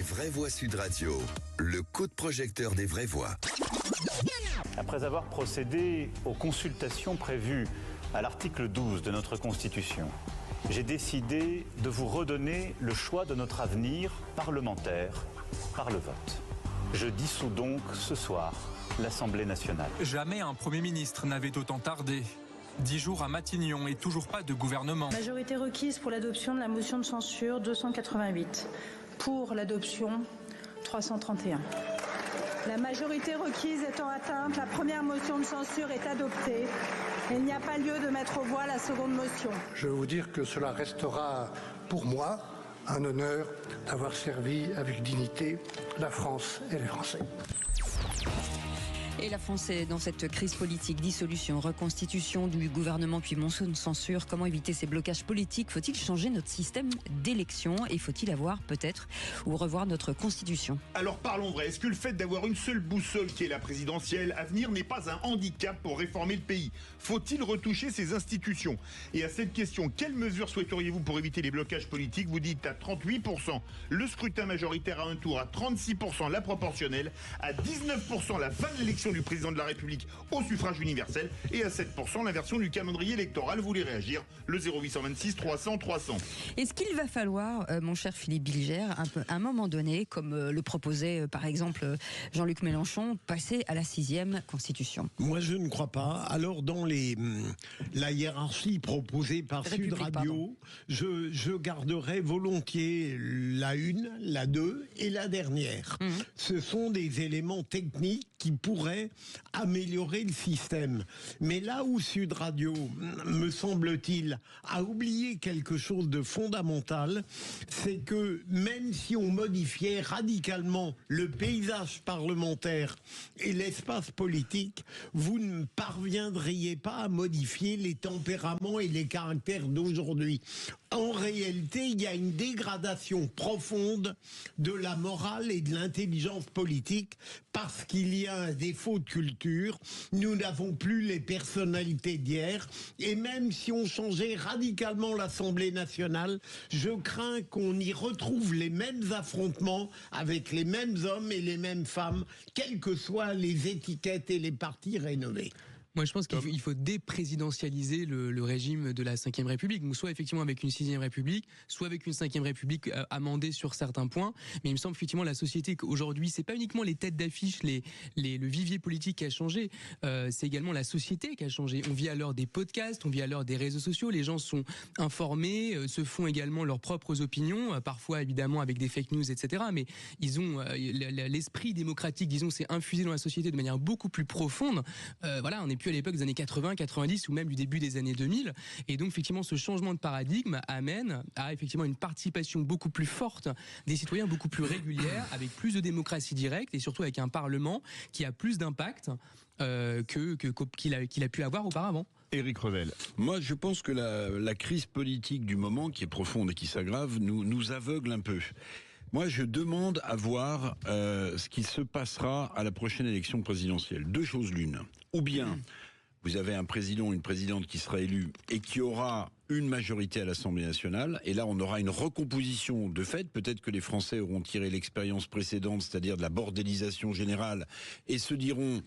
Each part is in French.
vraies voix Sud Radio, le coup de projecteur des vraies voix. Après avoir procédé aux consultations prévues à l'article 12 de notre Constitution, j'ai décidé de vous redonner le choix de notre avenir parlementaire par le vote. Je dissous donc ce soir l'Assemblée nationale. Jamais un Premier ministre n'avait autant tardé. 10 jours à Matignon et toujours pas de gouvernement. Majorité requise pour l'adoption de la motion de censure 288. Pour l'adoption 331. La majorité requise étant atteinte, la première motion de censure est adoptée. Il n'y a pas lieu de mettre aux voix la seconde motion. Je veux vous dire que cela restera pour moi un honneur d'avoir servi avec dignité la France et les Français. Et la France est dans cette crise politique, dissolution, reconstitution du gouvernement puis motion de censure. Comment éviter ces blocages politiques? Faut-il changer notre système d'élection et faut-il avoir peut-être ou revoir notre constitution? Alors parlons vrai, est-ce que le fait d'avoir une seule boussole qui est la présidentielle à venir n'est pas un handicap pour réformer le pays? Faut-il retoucher ces institutions? Et à cette question, quelles mesures souhaiteriez-vous pour éviter les blocages politiques? Vous dites à 38% le scrutin majoritaire à un tour, à 36% la proportionnelle, à 19% la fin de l'élection du président de la République au suffrage universel et à 7% l'inversion du calendrier électoral. Vous voulez réagir? Le 0826 300 300. Est-ce qu'il va falloir, mon cher Philippe Bilger, à un moment donné, comme le proposait par exemple Jean-Luc Mélenchon, passer à la 6e Constitution? Moi je ne crois pas. Alors dans la hiérarchie proposée par Sud Radio, je garderai volontiers la 1, la 2 et la dernière. Ce sont des éléments techniques qui pourraient améliorer le système. Mais là où Sud Radio, me semble-t-il, a oublié quelque chose de fondamental, c'est que même si on modifiait radicalement le paysage parlementaire et l'espace politique, vous ne parviendriez pas à modifier les tempéraments et les caractères d'aujourd'hui. En réalité, il y a une dégradation profonde de la morale et de l'intelligence politique parce qu'il y a un défaut de culture. Nous n'avons plus les personnalités d'hier. Et même si on changeait radicalement l'Assemblée nationale, je crains qu'on y retrouve les mêmes affrontements avec les mêmes hommes et les mêmes femmes, quelles que soient les étiquettes et les partis rénovés. Moi, je pense qu'il faut déprésidentialiser le régime de la Ve République. Donc, soit effectivement avec une 6e République, soit avec une 5e République amendée sur certains points. Mais il me semble effectivement la société qu'aujourd'hui, c'est pas uniquement les têtes d'affiche, le vivier politique qui a changé, c'est également la société qui a changé. On vit à l'heure des podcasts, on vit à l'heure des réseaux sociaux. Les gens sont informés, se font également leurs propres opinions, parfois évidemment avec des fake news, etc. Mais ils ont l'esprit démocratique, disons, s'est infusé dans la société de manière beaucoup plus profonde. Voilà, on est plus à l'époque des années 80, 90 ou même du début des années 2000. Et donc, effectivement, ce changement de paradigme amène à effectivement une participation beaucoup plus forte des citoyens, beaucoup plus régulière, avec plus de démocratie directe et surtout avec un Parlement qui a plus d'impact qu'il a pu avoir auparavant. Éric Revel. Moi, je pense que la crise politique du moment, qui est profonde et qui s'aggrave, nous aveugle un peu. Moi, je demande à voir ce qui se passera à la prochaine élection présidentielle. Deux choses l'une. Ou bien, vous avez un président ou une présidente qui sera élu et qui aura une majorité à l'Assemblée nationale, et là on aura une recomposition de fait. Peut-être que les Français auront tiré l'expérience précédente, c'est-à-dire de la bordélisation générale, et se diront,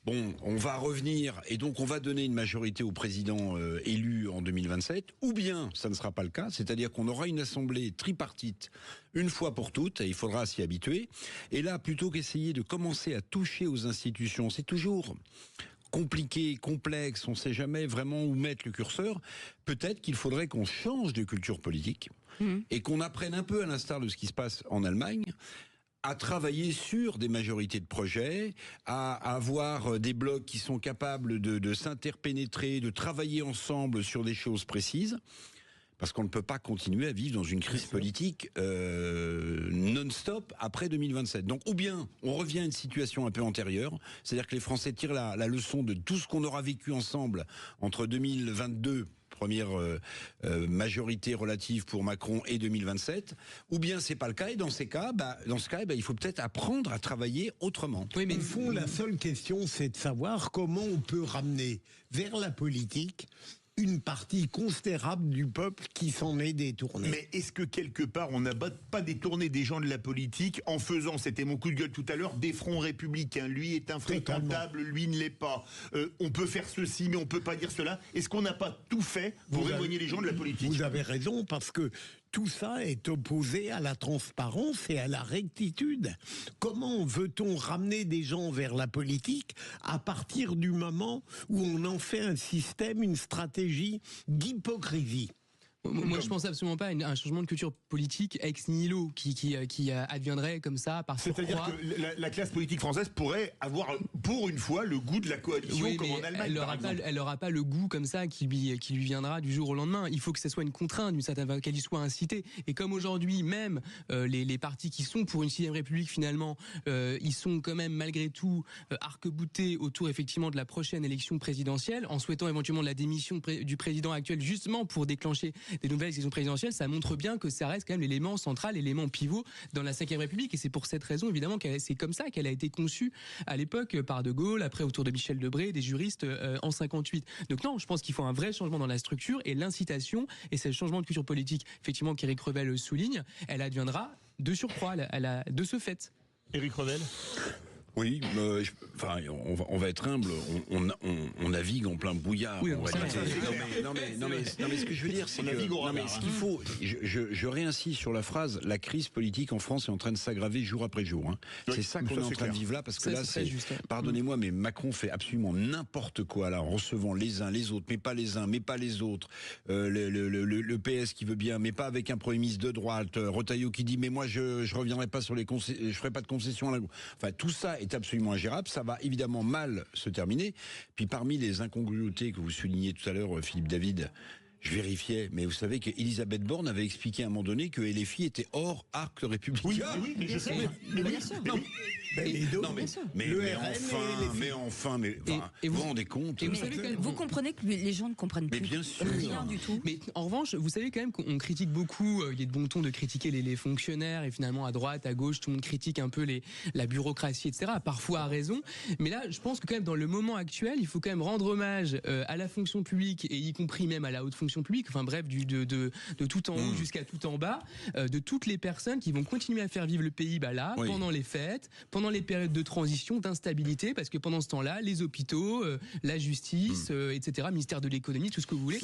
bon, on va revenir, et donc on va donner une majorité au président élu en 2027, ou bien ça ne sera pas le cas, c'est-à-dire qu'on aura une assemblée tripartite une fois pour toutes, et il faudra s'y habituer, et là, plutôt qu'essayer de commencer à toucher aux institutions, c'est toujours compliqué, complexe, on ne sait jamais vraiment où mettre le curseur. Peut-être qu'il faudrait qu'on change de culture politique et qu'on apprenne un peu, à l'instar de ce qui se passe en Allemagne, à travailler sur des majorités de projets, à avoir des blocs qui sont capables de s'interpénétrer, de travailler ensemble sur des choses précises. Parce qu'on ne peut pas continuer à vivre dans une crise politique non-stop après 2027. Donc, ou bien on revient à une situation un peu antérieure, c'est-à-dire que les Français tirent la leçon de tout ce qu'on aura vécu ensemble entre 2022, première majorité relative pour Macron, et 2027, ou bien c'est pas le cas, et dans ce cas, il faut peut-être apprendre à travailler autrement. Oui, mais au fond, la seule question, c'est de savoir comment on peut ramener vers la politique une partie considérable du peuple qui s'en est détourné. Mais est-ce que quelque part on n'a pas détourné des gens de la politique en faisant, c'était mon coup de gueule tout à l'heure, des fronts républicains? Lui est infréquentable, lui ne l'est pas. On peut faire ceci, mais on peut pas dire cela. Est-ce qu'on n'a pas tout fait pour éloigner les gens de la politique? Vous avez raison, parce que tout ça est opposé à la transparence et à la rectitude. Comment veut-on ramener des gens vers la politique à partir du moment où on en fait un système, une stratégie d'hypocrisie? Moi, je pense absolument pas à un changement de culture politique ex nihilo qui adviendrait comme ça par surcroît. C'est-à-dire que la classe politique française pourrait avoir, pour une fois, le goût de la coalition, oui, comme en Allemagne, elle n'aura pas le goût comme ça qui lui viendra du jour au lendemain. Il faut que ce soit une contrainte, d'une certaine façon, qu'elle y soit incitée. Et comme aujourd'hui, même les partis qui sont pour une 6ème République, finalement, ils sont quand même malgré tout arc-boutés autour effectivement de la prochaine élection présidentielle, en souhaitant éventuellement la démission du président actuel, justement pour déclencher des nouvelles élections présidentielles. Ça montre bien que ça reste quand même l'élément central, l'élément pivot dans la 5ème République. Et c'est pour cette raison, évidemment, c'est comme ça qu'elle a été conçue à l'époque par De Gaulle, après autour de Michel Debré, des juristes en 58. Donc non, je pense qu'il faut un vrai changement dans la structure, et l'incitation, et c'est le changement de culture politique, effectivement, qu'Éric Revel souligne, elle adviendra de surcroît, de ce fait. Éric Revel? Oui, on va être humble. On navigue en plein brouillard. Oui, non, mais ce que je veux dire, c'est que ce qu'il faut, je réinsiste sur la phrase. La crise politique en France est en train de s'aggraver jour après jour. Hein. Oui, c'est ça qu'on est en train de vivre là, parce que là, pardonnez-moi, mais Macron fait absolument n'importe quoi là, en recevant les uns, les autres, mais pas les uns, mais pas les autres. Le PS qui veut bien, mais pas avec un Premier ministre de droite. Retailleau qui dit, mais moi je reviendrai pas sur les concessions, je ferai pas de concessions. Enfin, tout ça est absolument ingérable, ça va évidemment mal se terminer. Puis parmi les incongruités que vous soulignez tout à l'heure, Philippe David, je vérifiais, mais vous savez qu'Elisabeth Borne avait expliqué à un moment donné que LFI était hors arc républicain. Oui, mais je sais. Bien sûr. Mais enfin, vous vous rendez compte? Vous comprenez que les gens ne comprennent plus bien sûr. rien du tout. Mais en revanche, vous savez quand même qu'on critique beaucoup, il y a de bon ton de critiquer les fonctionnaires, et finalement à droite, à gauche, tout le monde critique un peu la bureaucratie, etc. Parfois à raison. Mais là, je pense que quand même dans le moment actuel, il faut quand même rendre hommage à la fonction publique, et y compris même à la haute fonction publique, enfin bref, de tout en haut jusqu'à tout en bas, de toutes les personnes qui vont continuer à faire vivre le pays pendant les fêtes, pendant les périodes de transition, d'instabilité, parce que pendant ce temps-là, les hôpitaux, la justice, etc., ministère de l'économie, tout ce que vous voulez,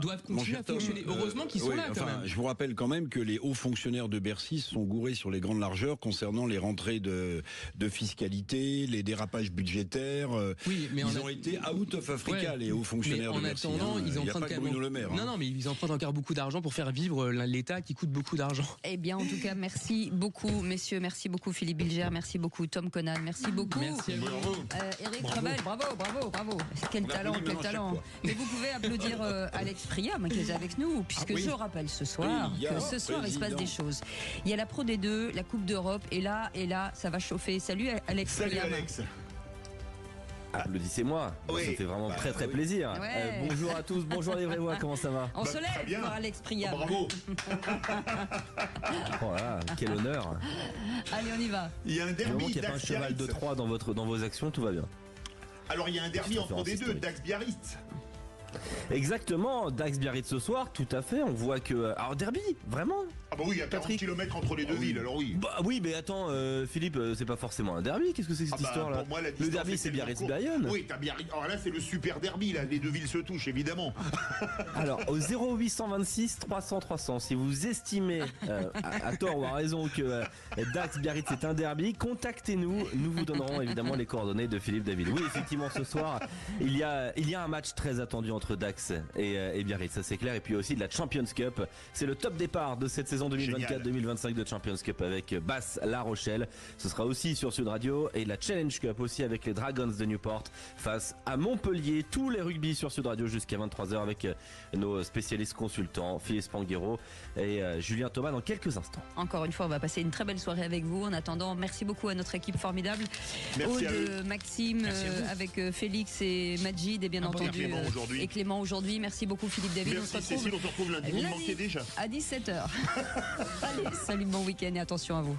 doivent continuer à fonctionner. Heureusement qu'ils sont là quand même. Je vous rappelle quand même que les hauts fonctionnaires de Bercy sont gourés sur les grandes largeurs concernant les rentrées de fiscalité, les dérapages budgétaires. Ils ont été out of Africa, les hauts fonctionnaires de Bercy. En attendant, ils empruntent Bruno Le Maire. Non, mais ils empruntent encore beaucoup d'argent pour faire vivre l'État qui coûte beaucoup d'argent. Eh bien, en tout cas, merci beaucoup, messieurs. Merci beaucoup, Philippe Bilger. Merci beaucoup, Tom Conan. Merci beaucoup. Merci à vous. Éric Revel, bravo. Quel talent. Mais vous pouvez applaudir Alex Priam qui est avec nous, puisque je rappelle ce soir il se passe des choses. Il y a la Pro D2, la Coupe d'Europe, et là, ça va chauffer. Salut Alex Priam. Salut Alex. Applaudissez-moi, ça fait vraiment très plaisir. Bonjour à tous, bonjour les Vrévois, comment ça va? On se lève pour Alex Priam. Bravo. Oh là, quel honneur. Allez, on y va. Il y a un derby. Il n'y a pas un cheval de 3 dans vos actions, tout va bien. Alors il y a un derby entre les deux, Dax-Biarritz. Exactement, Dax-Biarritz ce soir, tout à fait. On voit que... Alors derby, vraiment? Ah bah oui, il y a 40 km entre les deux villes, alors oui. Bah oui, mais attends, Philippe, c'est pas forcément un derby. Qu'est-ce que c'est que cette histoire-là? Pour moi, le derby, c'est Biarritz-Bayonne. Oui, t'as Biarritz. Alors là, c'est le super derby, là. Les deux villes se touchent, évidemment. Alors, au 0826 300 300, si vous estimez, à tort ou à raison, que Dax-Biarritz est un derby, contactez-nous. Nous vous donnerons évidemment les coordonnées de Philippe David. Oui, effectivement, ce soir, il y a un match très attendu entre Dax et Biarritz, ça c'est clair. Et puis aussi de la Champions Cup. C'est le top départ de cette saison 2024-2025 de Champions Cup avec Basse La Rochelle. Ce sera aussi sur Sud Radio, et la Challenge Cup aussi avec les Dragons de Newport face à Montpellier. Tous les rugby sur Sud Radio jusqu'à 23h avec nos spécialistes consultants Philippe Spanghero et Julien Thomas dans quelques instants. Encore une fois, on va passer une très belle soirée avec vous. En attendant, merci beaucoup à notre équipe formidable. Aude, Maxime, avec Félix et Majid, et bien entendu et Clément aujourd'hui. Merci beaucoup Philippe David. Merci Cécile, on se retrouve lundi. Vous me manquez déjà. À 17h. Allez, salut, bon week-end et attention à vous.